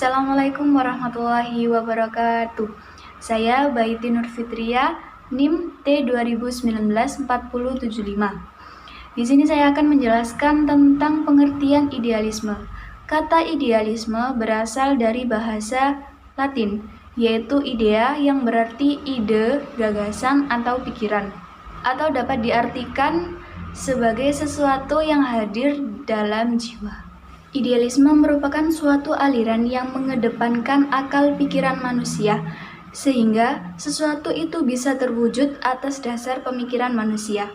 Assalamualaikum warahmatullahi wabarakatuh. Saya Baiti Nur Fitria, NIM T2019-4075. Di sini saya akan menjelaskan tentang pengertian idealisme. Kata idealisme berasal dari bahasa Latin, yaitu idea yang berarti ide, gagasan, atau pikiran, atau dapat diartikan sebagai sesuatu yang hadir dalam jiwa. Idealisme merupakan suatu aliran yang mengedepankan akal pikiran manusia, sehingga sesuatu itu bisa terwujud atas dasar pemikiran manusia.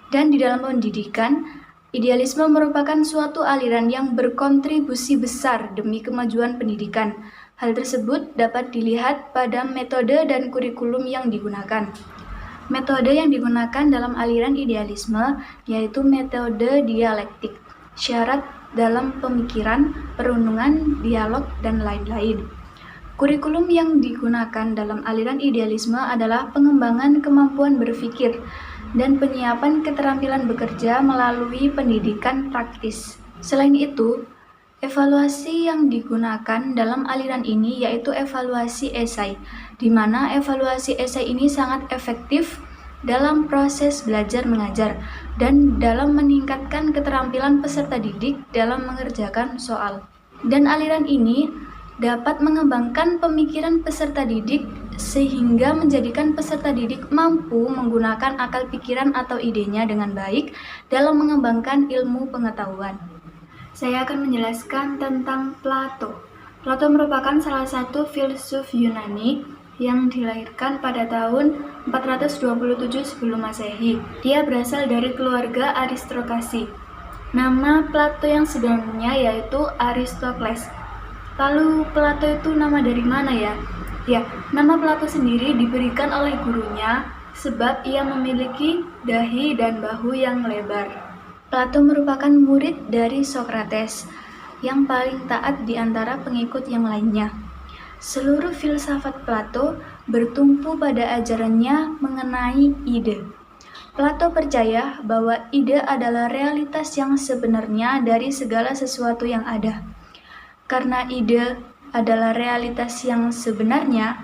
Dan di dalam pendidikan, idealisme merupakan suatu aliran yang berkontribusi besar demi kemajuan pendidikan. Hal tersebut dapat dilihat pada metode dan kurikulum yang digunakan. Metode yang digunakan dalam aliran idealisme yaitu metode dialektik, syarat dalam pemikiran, perundungan, dialog, dan lain-lain. Kurikulum yang digunakan dalam aliran idealisme adalah pengembangan kemampuan berpikir dan penyiapan keterampilan bekerja melalui pendidikan praktis. Selain itu, evaluasi yang digunakan dalam aliran ini yaitu evaluasi esai, di mana evaluasi esai ini sangat efektif dalam proses belajar mengajar dan dalam meningkatkan keterampilan peserta didik dalam mengerjakan soal. Dan aliran ini dapat mengembangkan pemikiran peserta didik sehingga menjadikan peserta didik mampu menggunakan akal pikiran atau idenya dengan baik dalam mengembangkan ilmu pengetahuan. Saya akan menjelaskan tentang Plato. Plato merupakan salah satu filsuf Yunani yang dilahirkan pada tahun 427 sebelum Masehi. Dia berasal dari keluarga aristokrasi. Nama Plato yang sebenarnya yaitu Aristokles. Lalu Plato itu nama dari mana ya? Ya, nama Plato sendiri diberikan oleh gurunya sebab ia memiliki dahi dan bahu yang lebar. Plato merupakan murid dari Sokrates yang paling taat di antara pengikut yang lainnya. Seluruh filsafat Plato bertumpu pada ajarannya mengenai ide. Plato percaya bahwa ide adalah realitas yang sebenarnya dari segala sesuatu yang ada. Karena ide adalah realitas yang sebenarnya,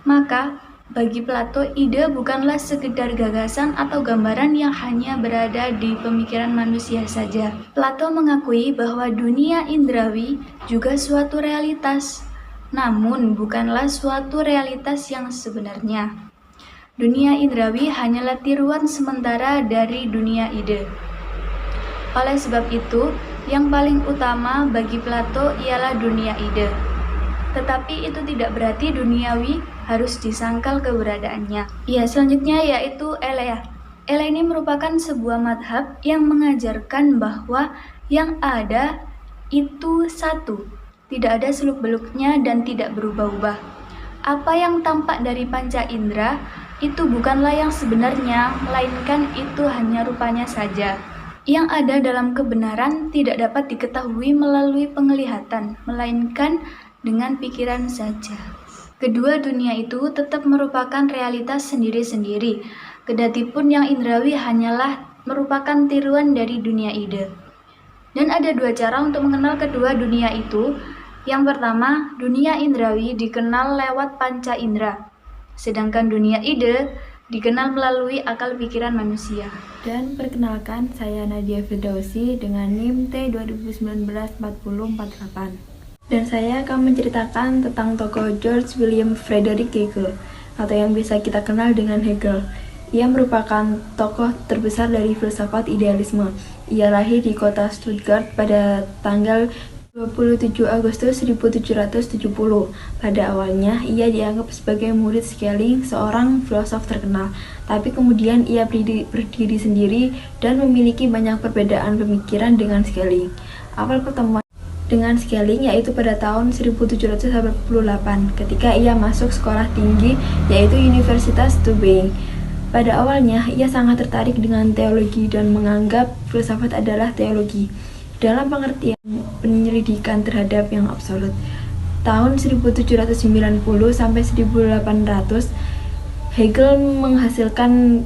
maka bagi Plato ide bukanlah sekedar gagasan atau gambaran yang hanya berada di pemikiran manusia saja. Plato mengakui bahwa dunia indrawi juga suatu realitas, namun bukanlah suatu realitas yang sebenarnya. Dunia indrawi hanyalah tiruan sementara dari dunia ide. Oleh sebab itu, yang paling utama bagi Plato ialah dunia ide. Tetapi itu tidak berarti duniawi harus disangkal keberadaannya. Ya, selanjutnya yaitu Elea. Elea ini merupakan sebuah madhab yang mengajarkan bahwa yang ada itu satu, tidak ada seluk-beluknya dan tidak berubah-ubah. Apa yang tampak dari panca indera itu bukanlah yang sebenarnya, melainkan itu hanya rupanya saja. Yang ada dalam kebenaran tidak dapat diketahui melalui penglihatan, melainkan dengan pikiran saja. Kedua dunia itu tetap merupakan realitas sendiri-sendiri, kedatipun yang indrawi hanyalah merupakan tiruan dari dunia ide. Dan ada dua cara untuk mengenal kedua dunia itu. Yang pertama, dunia indrawi dikenal lewat panca indera, sedangkan dunia ide dikenal melalui akal pikiran manusia. Dan perkenalkan, saya Nadia Firdausi dengan NIM T2019-4048. Dan saya akan menceritakan tentang tokoh George William Frederick Hegel, atau yang bisa kita kenal dengan Hegel. Ia merupakan tokoh terbesar dari filsafat idealisme. Ia lahir di kota Stuttgart pada tanggal 27 Agustus 1770. Pada awalnya, ia dianggap sebagai murid Schelling, seorang filosof terkenal. Tapi kemudian ia berdiri sendiri dan memiliki banyak perbedaan pemikiran dengan Schelling. Awal pertemuan dengan Schelling yaitu pada tahun 1788 ketika ia masuk sekolah tinggi yaitu Universitas Tübingen. Pada awalnya, ia sangat tertarik dengan teologi dan menganggap filsafat adalah teologi dalam pengertian penyelidikan terhadap yang absolut. Tahun 1790 sampai 1800, Hegel menghasilkan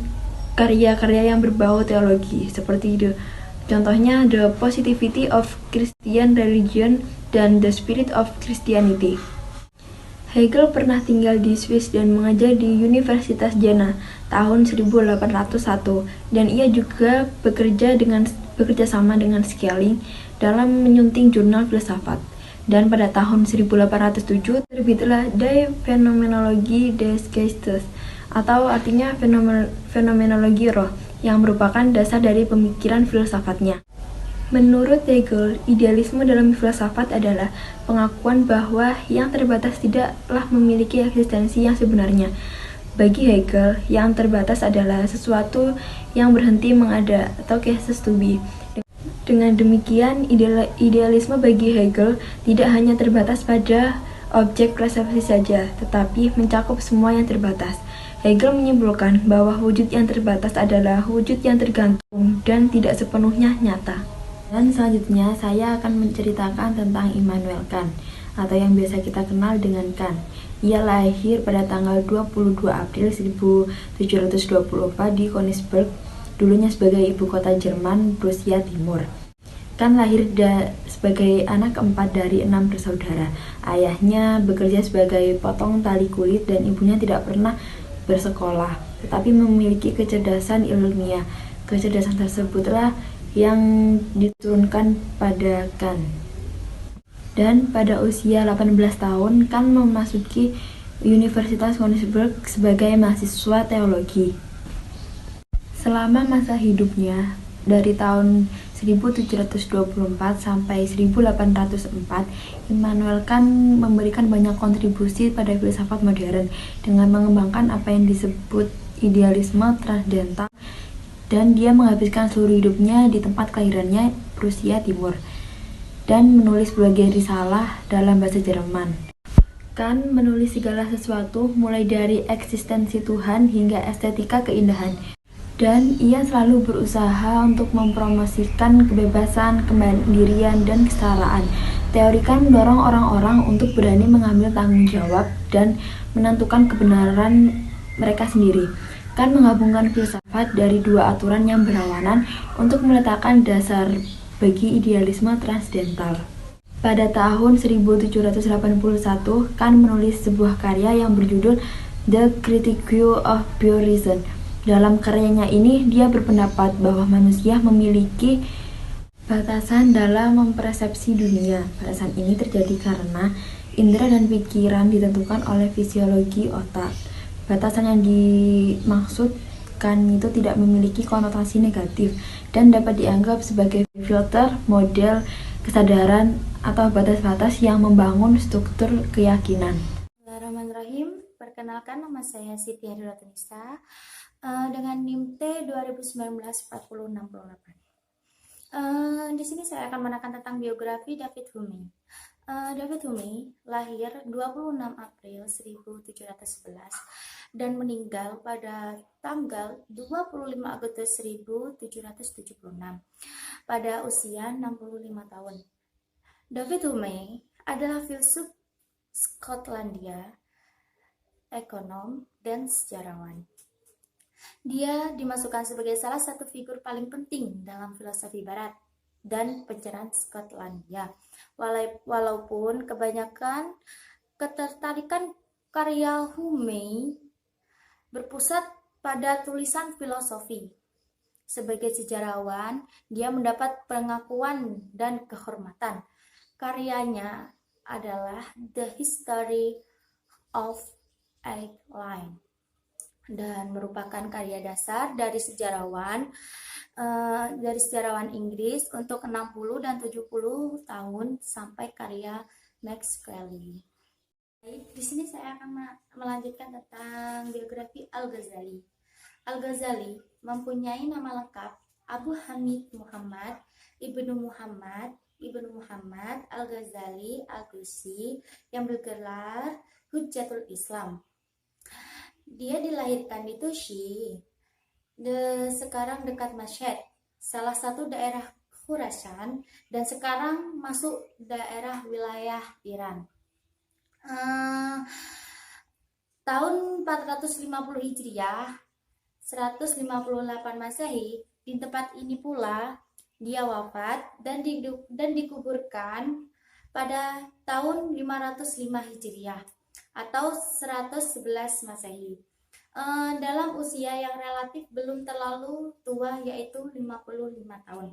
karya-karya yang berbau teologi seperti contohnya The Positivity of Christian Religion dan The Spirit of Christianity. Hegel pernah tinggal di Swiss dan mengajar di Universitas Jena tahun 1801 dan ia juga bekerja sama dengan Schelling dalam menyunting jurnal filsafat. Dan pada tahun 1807 terbitlah Die Phänomenologie des Geistes atau artinya fenomenologi roh yang merupakan dasar dari pemikiran filsafatnya. Menurut Hegel, idealisme dalam filsafat adalah pengakuan bahwa yang terbatas tidaklah memiliki eksistensi yang sebenarnya. Bagi Hegel, yang terbatas adalah sesuatu yang berhenti mengada atau cease to be. Dengan demikian, idealisme bagi Hegel tidak hanya terbatas pada objek persepsi saja, tetapi mencakup semua yang terbatas. Hegel menyimpulkan bahwa wujud yang terbatas adalah wujud yang tergantung dan tidak sepenuhnya nyata. Dan selanjutnya saya akan menceritakan tentang Immanuel Kant atau yang biasa kita kenal dengan Kant. Ia lahir pada tanggal 22 April 1724 di Königsberg, dulunya sebagai ibu kota Jerman Prusia Timur. Kant lahir sebagai anak keempat dari 6 bersaudara. Ayahnya bekerja sebagai potong tali kulit dan ibunya tidak pernah bersekolah, tetapi memiliki kecerdasan ilmiah. Kecerdasan tersebutlah yang diturunkan pada Kant. Dan pada usia 18 tahun, Kant memasuki Universitas Königsberg sebagai mahasiswa teologi. Selama masa hidupnya, dari tahun 1724 sampai 1804, Immanuel Kant memberikan banyak kontribusi pada filsafat modern dengan mengembangkan apa yang disebut idealisme transdental, dan dia menghabiskan seluruh hidupnya di tempat kelahirannya, Prusia Timur, dan menulis berbagai risalah dalam bahasa Jerman. Kant menulis segala sesuatu mulai dari eksistensi Tuhan hingga estetika keindahan, dan ia selalu berusaha untuk mempromosikan kebebasan, kemandirian, dan kesetaraan. Teori Kant mendorong orang-orang untuk berani mengambil tanggung jawab dan menentukan kebenaran mereka sendiri. Kant menggabungkan filsafat dari dua aturan yang berlawanan untuk meletakkan dasar bagi idealisme transdental. Pada tahun 1781, Kant menulis sebuah karya yang berjudul The Critique of Pure Reason. Dalam karyanya ini, dia berpendapat bahwa manusia memiliki batasan dalam mempersepsi dunia. Batasan ini terjadi karena indera dan pikiran ditentukan oleh fisiologi otak. Batasan yang dimaksudkan itu tidak memiliki konotasi negatif dan dapat dianggap sebagai filter, model, kesadaran, atau batas-batas yang membangun struktur keyakinan. Bismillahirrahmanirrahim. Perkenalkan, nama saya Siti Hadiratulisa dengan NIM T 2019 4068. Di sini saya akan menekan tentang biografi David Hume. David Hume lahir 26 April 1711 dan meninggal pada tanggal 25 Agustus 1776 pada usia 65 tahun. David Hume adalah filsuf Skotlandia, ekonom, dan sejarawan. Dia dimasukkan sebagai salah satu figur paling penting dalam filosofi barat dan pencerahan Skotlandia. Walaupun kebanyakan ketertarikan karya Hume berpusat pada tulisan filosofi. Sebagai sejarawan, dia mendapat pengakuan dan kehormatan. Karyanya adalah The History of Ireland dan merupakan karya dasar dari sejarawan Inggris untuk 60 dan 70 tahun sampai karya Max Kelly. Di sini saya akan melanjutkan tentang biografi Al-Ghazali. Al-Ghazali mempunyai nama lengkap Abu Hamid Muhammad Ibnu Muhammad Al-Ghazali Al-Tusi yang bergelar Hujjatul Islam. Dia dilahirkan di Tushi, sekarang dekat Mashhad, salah satu daerah Khurasan, dan sekarang masuk daerah wilayah Iran. Tahun 450 Hijriah, 158 Masehi, di tempat ini pula dia wafat dan dikuburkan pada tahun 505 Hijriah atau 111 Masehi. Dalam usia yang relatif belum terlalu tua, yaitu 55 tahun.